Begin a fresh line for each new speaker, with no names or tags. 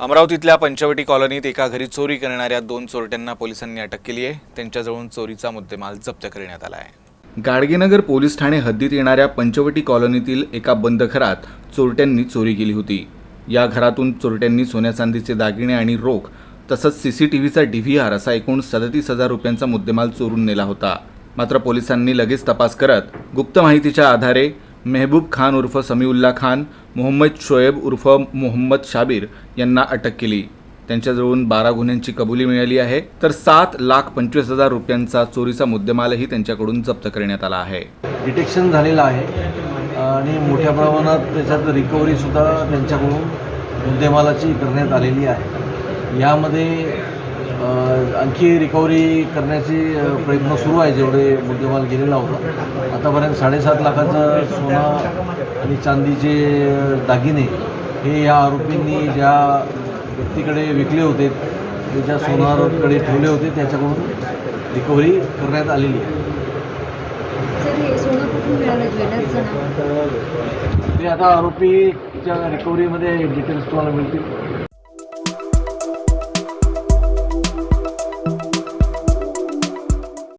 अमरावतीतल्या पंचवटी कॉलनीत एका घरी चोरी करणाऱ्या 2 चोरट्यांना पोलिसांनी अटक केली आहे। त्यांच्याजवळून चोरीचा मुद्देमाल जप्त करण्यात आला आहे। गाडगेनगर पोलीस ठाणे हद्दीत येणाऱ्या पंचवटी कॉलनीतील एका बंद घरात चोरट्यांनी चोरी केली होती। या घरातून चोरट्यांनी सोन्या चांदीचे दागिने आणि रोख तसंच सीसीटीव्हीचा DVR असा एकूण 37,000 रुपयांचा मुद्देमाल चोरून नेला होता। मात्र पोलिसांनी लगेच तपास करत गुप्त माहितीच्या आधारे मेहबूब खान उर्फ समीउल्ला खान, मोहम्मद शोएब उर्फ मोहम्मद शाबीर यांना अटक केली। त्यांच्याजवळून 12 गुन्ह्यांची कबुली मिळाली आहे, तर 7,25,000 रुपयांचा चोरीचा मुद्देमालही त्यांच्याकडून जप्त करण्यात आला आहे।
डिटेक्शन झालेला आहे आणि मोठ्या प्रमाणात त्याच्यात रिकव्हरी सुद्धा त्यांच्याकडून मुद्देमालाची करण्यात आलेली आहे। यामध्ये आणखी रिकव्हरी करण्याची प्रयत्न सुरू आहे। जेवढे मुद्देमाल गेलेला होता आतापर्यंत 7.5 लाखाचं सोनं आणि चांदीचे दागिने हे या आरोपींनी ज्या व्यक्तीकडे विकले होते, ते ज्या सोनाराकडे ठेवले होते त्याच्याकडून रिकव्हरी करण्यात आलेली आहे। ते आता आरोपीच्या रिकव्हरीमध्ये डिटेल्स तुम्हाला मिळतील।